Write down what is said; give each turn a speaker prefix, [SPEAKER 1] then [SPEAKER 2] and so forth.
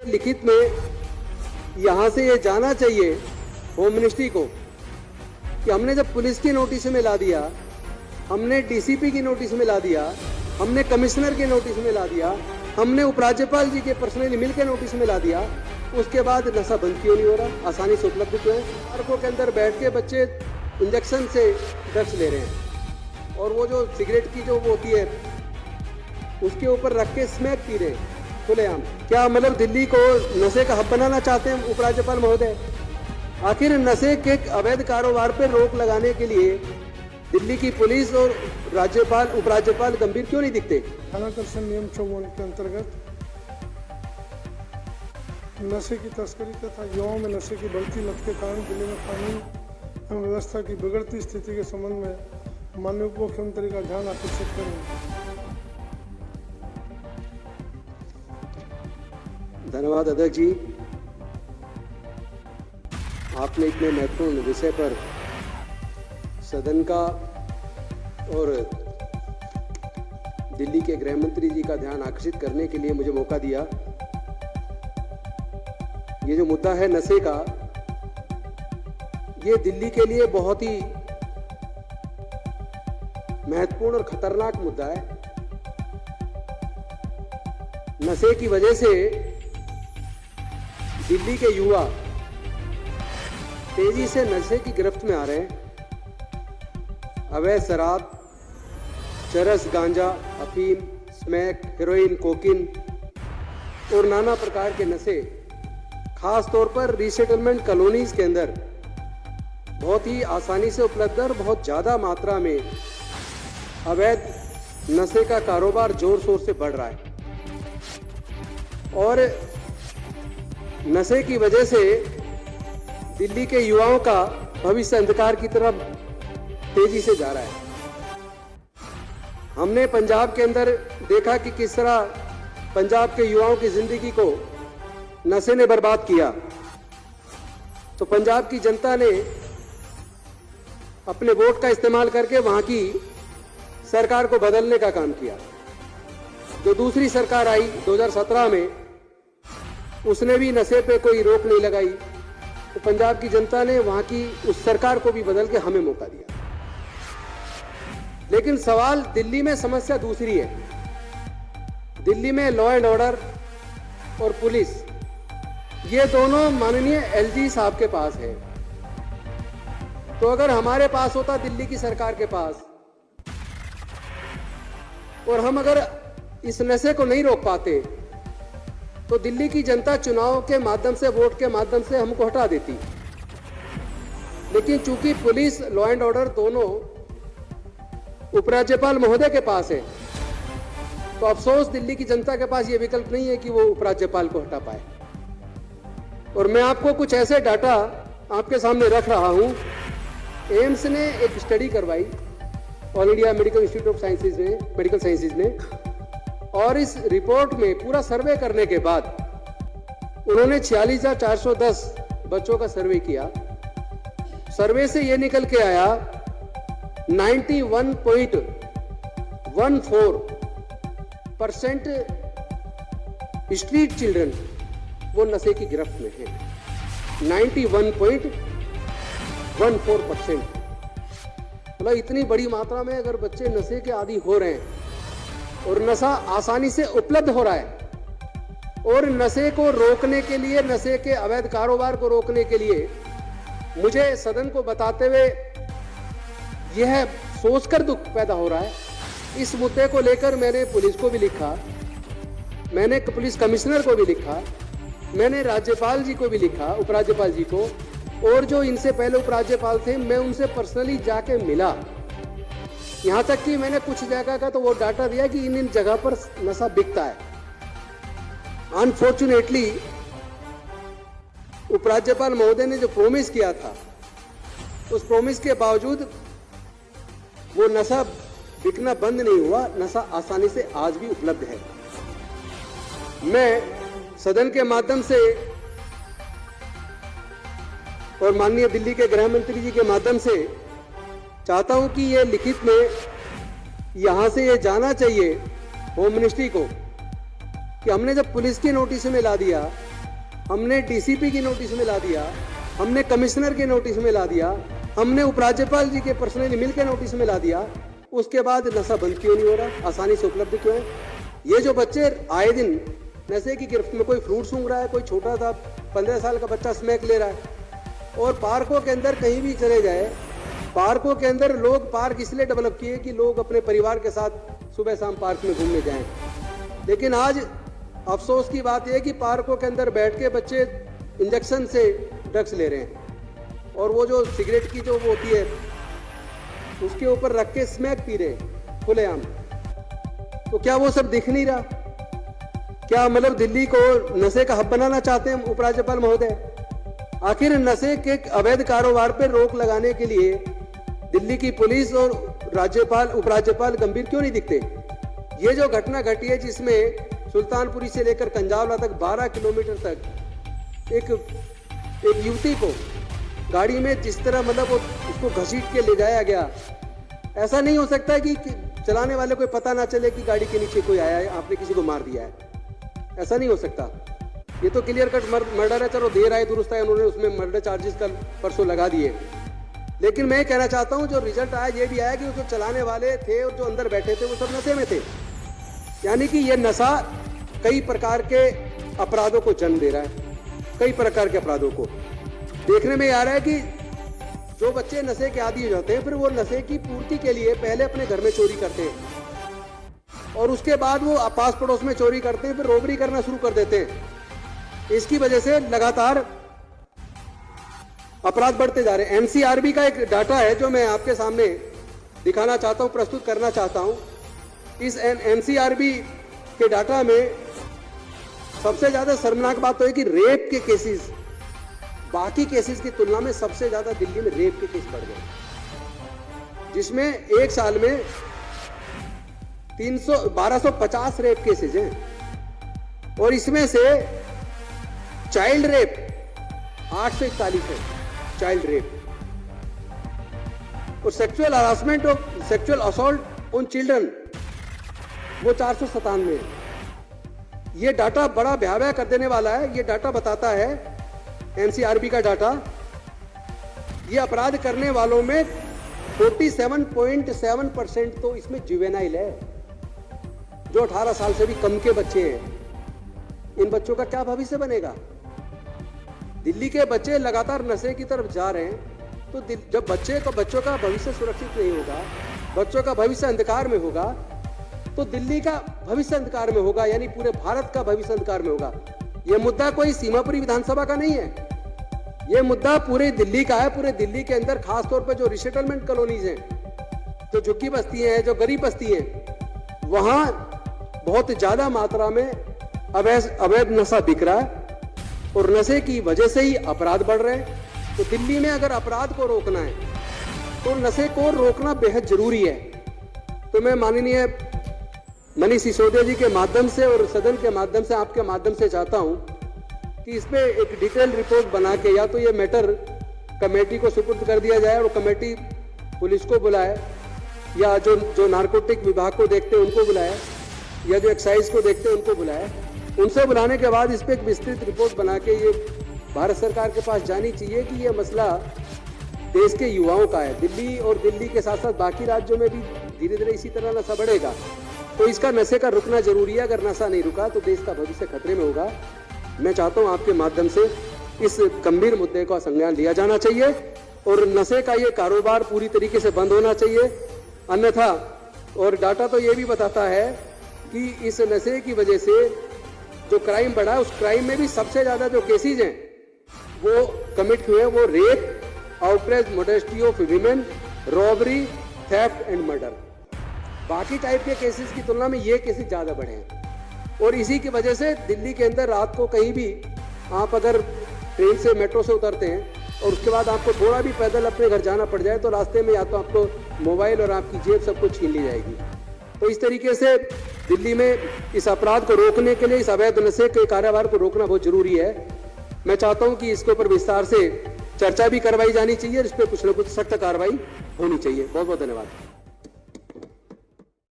[SPEAKER 1] लिखित में यहाँ से ये जाना चाहिए होम मिनिस्ट्री को कि हमने जब पुलिस की नोटिस में ला दिया, हमने डीसीपी की नोटिस में ला दिया, हमने कमिश्नर के नोटिस में ला दिया, हमने उपराज्यपाल जी के पर्सनली मिलकर नोटिस में ला दिया, उसके बाद नशा बंद क्यों नहीं हो रहा, आसानी से उपलब्ध क्यों है। पार्कों के अंदर बैठ के बच्चे इंजेक्शन से ड्रग्स ले रहे हैं और वो जो सिगरेट की जो वो होती है उसके ऊपर रख के स्मैक पी रहे हैं खुलेआम। क्या मतलब दिल्ली को नशे का हब बनाना चाहते हैं उपराज्यपाल महोदय? आखिर नशे के अवैध कारोबार पर रोक लगाने के लिए दिल्ली की पुलिस और राज्यपाल उपराज्यपाल गंभीर क्यों नहीं दिखते?
[SPEAKER 2] थानाकर्षण नियम 54 के अंतर्गत नशे की तस्करी तथा युवाओं में नशे की बढ़ती लत के कारण जिले में कानून एवं व्यवस्था की बिगड़ती स्थिति के संबंध में माननीय उप मुख्यमंत्री का ध्यान आकर्षित करें।
[SPEAKER 1] धन्यवाद अध्यक्ष जी, आपने इतने महत्वपूर्ण विषय पर सदन का और दिल्ली के गृह मंत्री जी का ध्यान आकर्षित करने के लिए मुझे मौका दिया। ये जो मुद्दा है नशे का, ये दिल्ली के लिए बहुत ही महत्वपूर्ण और खतरनाक मुद्दा है। नशे की वजह से दिल्ली के युवा तेजी से नशे की गिरफ्त में आ रहे हैं। अवैध शराब, चरस, गांजा, अफीम, स्मैक, हेरोइन, कोकीन और नाना प्रकार के नशे खास तौर पर रीसेटलमेंट कॉलोनीज के अंदर बहुत ही आसानी से उपलब्ध और बहुत ज़्यादा मात्रा में अवैध नशे का कारोबार जोर शोर से बढ़ रहा है और नशे की वजह से दिल्ली के युवाओं का भविष्य अंधकार की तरफ तेजी से जा रहा है। हमने पंजाब के अंदर देखा कि किस तरह पंजाब के युवाओं की जिंदगी को नशे ने बर्बाद किया। तो पंजाब की जनता ने अपने वोट का इस्तेमाल करके वहां की सरकार को बदलने का काम किया। जो दूसरी सरकार आई 2017 में, उसने भी नशे पे कोई रोक नहीं लगाई। तो पंजाब की जनता ने वहां की उस सरकार को भी बदल के हमें मौका दिया। लेकिन सवाल दिल्ली में समस्या दूसरी है। दिल्ली में लॉ एंड ऑर्डर और पुलिस, ये दोनों माननीय एलजी साहब के पास है। तो अगर हमारे पास होता, दिल्ली की सरकार के पास, और हम अगर इस नशे को नहीं रोक पाते तो दिल्ली की जनता चुनाव के माध्यम से, वोट के माध्यम से हमको हटा देती। लेकिन चूंकि पुलिस, लॉ एंड ऑर्डर दोनों उपराज्यपाल महोदय के पास है, तो अफसोस दिल्ली की जनता के पास यह विकल्प नहीं है कि वो उपराज्यपाल को हटा पाए। और मैं आपको कुछ ऐसे डाटा आपके सामने रख रहा हूं। एम्स ने एक स्टडी करवाई, all India medical institute of sciences ने, मेडिकल साइंसेज ने, और इस रिपोर्ट में पूरा सर्वे करने के बाद उन्होंने 46,410 बच्चों का सर्वे किया। सर्वे से यह निकल के आया 91.14% स्ट्रीट चिल्ड्रन वो नशे की गिरफ्त में हैं। 91.14%। मतलब इतनी बड़ी मात्रा में अगर बच्चे नशे के आदी हो रहे हैं और नशा आसानी से उपलब्ध हो रहा है, और नशे को रोकने के लिए, नशे के अवैध कारोबार को रोकने के लिए मुझे सदन को बताते हुए यह सोचकर दुख पैदा हो रहा है। इस मुद्दे को लेकर मैंने पुलिस को भी लिखा, मैंने पुलिस कमिश्नर को भी लिखा, मैंने राज्यपाल जी को भी लिखा, उपराज्यपाल जी को, और जो इनसे पहले उपराज्यपाल थे मैं उनसे पर्सनली जाके मिला। यहां तक कि मैंने कुछ जगह का तो वो डाटा दिया कि इन जगह पर नशा बिकता है। अनफॉर्चुनेटली उपराज्यपाल महोदय ने जो प्रॉमिस किया था, उस प्रॉमिस के बावजूद वो नशा बिकना बंद नहीं हुआ। नशा आसानी से आज भी उपलब्ध है। मैं सदन के माध्यम से और माननीय दिल्ली के गृह मंत्री जी के माध्यम से चाहता हूं कि ये लिखित में यहां से ये जाना चाहिए होम मिनिस्ट्री को कि हमने जब पुलिस की नोटिस में ला दिया, हमने डीसीपी की नोटिस में ला दिया, हमने कमिश्नर के नोटिस में ला दिया, हमने उपराज्यपाल जी के पर्सनली मिल के नोटिस में ला दिया। उसके बाद नशा बंद क्यों नहीं हो रहा, आसानी से उपलब्ध क्यों है? ये जो बच्चे आए दिन नशे की गिरफ्त में, कोई फ्रूट सूंघ रहा है, कोई छोटा सा 15 साल का बच्चा स्मैक ले रहा है, और पार्कों के अंदर कहीं भी चले जाए, पार्कों के अंदर लोग पार्क इसलिए डेवलप किए कि लोग अपने परिवार के साथ सुबह शाम पार्क में घूमने जाएं। लेकिन आज अफसोस की बात यह कि पार्कों के अंदर बैठ के बच्चे इंजेक्शन से ड्रग्स ले रहे हैं, और वो जो सिगरेट की जो वो होती है उसके ऊपर रख के स्मैक पी रहे हैं खुलेआम। तो क्या वो सब दिख नहीं रहा? क्या मतलब दिल्ली को नशे का हब बनाना चाहते हैं उपराज्यपाल महोदय? आखिर नशे के अवैध कारोबार पर रोक लगाने के लिए दिल्ली की पुलिस और राज्यपाल उपराज्यपाल गंभीर क्यों नहीं दिखते? ये जो घटना घटी है जिसमें सुल्तानपुरी से लेकर कंजावला तक 12 किलोमीटर तक एक युवती को गाड़ी में जिस तरह मतलब उसको घसीट के ले जाया गया, ऐसा नहीं हो सकता कि चलाने वाले को पता ना चले कि गाड़ी के नीचे कोई आया है, आपने किसी को मार दिया है। ऐसा नहीं हो सकता। ये तो क्लियर कट मर्डर है। चलो देर आए दुरुस्त है, उन्होंने उसमें मर्डर चार्जेस कल परसों लगा दिए। लेकिन मैं कहना चाहता हूं जो रिजल्ट आया ये भी आया कि जो चलाने वाले थे और जो अंदर बैठे थे वो सब नशे में थे। यानी कि ये नशा कई प्रकार के अपराधों को जन्म दे रहा है, कई प्रकार के अपराधों को। देखने में आ रहा है कि जो बच्चे नशे के आदी हो जाते हैं फिर वो नशे की पूर्ति के लिए पहले अपने घर में चोरी करते हैं और उसके बाद वो पास पड़ोस में चोरी करते हैं, फिर रॉबरी करना शुरू कर देते हैं। इसकी वजह से लगातार अपराध बढ़ते जा रहे हैं। एनसीआरबी का एक डाटा है जो मैं आपके सामने दिखाना चाहता हूं, प्रस्तुत करना चाहता हूं। इस एनसीआरबी के डाटा में सबसे ज्यादा शर्मनाक बात तो है कि रेप के केसेस बाकी केसेस की तुलना में सबसे ज्यादा दिल्ली में रेप के केस बढ़ गए, जिसमें एक साल में 1250 रेप केसेज हैं और इसमें से चाइल्ड रेप 841 है, चाइल्ड रेप। और सेक्सुअल हरासमेंट और सेक्सुअल असॉल्ट ऑन चिल्ड्रन वो 497 है। ये डाटा बड़ा भयावह कर देने वाला है। ये डाटा बताता है, एनसीआरबी का डाटा, ये अपराध करने वालों में 47.7% तो इसमें जुवेनाइल है, जो 18 साल से भी कम के बच्चे हैं। इन बच्चों का क्या भविष्य बनेगा? दिल्ली के बच्चे लगातार नशे की तरफ जा रहे हैं, तो जब बच्चों का भविष्य सुरक्षित नहीं होगा, बच्चों का भविष्य अंधकार में होगा, तो दिल्ली का भविष्य अंधकार में होगा, यानी पूरे भारत का भविष्य अंधकार में होगा। यह मुद्दा कोई सीमापुरी विधानसभा का नहीं है, यह मुद्दा पूरे दिल्ली का है। पूरे दिल्ली के अंदर खासतौर पर जो रिसेटलमेंट कॉलोनीज हैं, जो झुग्गी बस्तियां हैं, जो गरीब बस्ती हैं, वहां बहुत ज्यादा मात्रा में अवैध नशा बिक रहा है और नशे की वजह से ही अपराध बढ़ रहे हैं। तो दिल्ली में अगर अपराध को रोकना है तो नशे को रोकना बेहद जरूरी है। तो मैं माननीय मनीष सिसोदिया जी के माध्यम से और सदन के माध्यम से, आपके माध्यम से चाहता हूं कि इस पे एक डिटेल रिपोर्ट बना के या तो ये मैटर कमेटी को सुपुर्द कर दिया जाए और कमेटी पुलिस को बुलाए, या जो नारकोटिक विभाग को देखते हैं उनको बुलाए, या जो एक्साइज को देखते हैं उनको बुलाए। उनसे बुलाने के बाद इस पर एक विस्तृत रिपोर्ट बना के ये भारत सरकार के पास जानी चाहिए कि ये मसला देश के युवाओं का है। दिल्ली और दिल्ली के साथ साथ बाकी राज्यों में भी धीरे धीरे इसी तरह नशा बढ़ेगा, तो इसका नशे का रुकना जरूरी है। अगर नशा नहीं रुका तो देश का भविष्य खतरे में होगा। मैं चाहता हूं आपके माध्यम से इस गंभीर मुद्दे का संज्ञान लिया जाना चाहिए और नशे का ये कारोबार पूरी तरीके से बंद होना चाहिए, अन्यथा। और डाटा तो ये भी बताता है कि इस नशे की वजह से जो क्राइम बढ़ा है, उस क्राइम में भी सबसे ज्यादा जो केसेज हैं वो कमिट हुए, वो rape, outrage modesty of women, robbery, theft and murder. बाकी टाइप के केसेस की तुलना में ये केसेस ज्यादा बढ़े हैं और इसी की वजह से दिल्ली के अंदर रात को कहीं भी आप अगर ट्रेन से, मेट्रो से उतरते हैं और उसके बाद आपको थोड़ा भी पैदल अपने घर जाना पड़ जाए तो रास्ते में या तो आपको मोबाइल और आपकी जेब सब कुछ छीन ली जाएगी। तो इस तरीके से दिल्ली में इस अपराध को रोकने के लिए, इस अवैध नशे के कारोबार को रोकना बहुत जरूरी है। मैं चाहता हूं कि इसके ऊपर विस्तार से चर्चा भी करवाई जानी चाहिए और इस पर कुछ न कुछ सख्त कार्रवाई होनी चाहिए। बहुत बहुत धन्यवाद।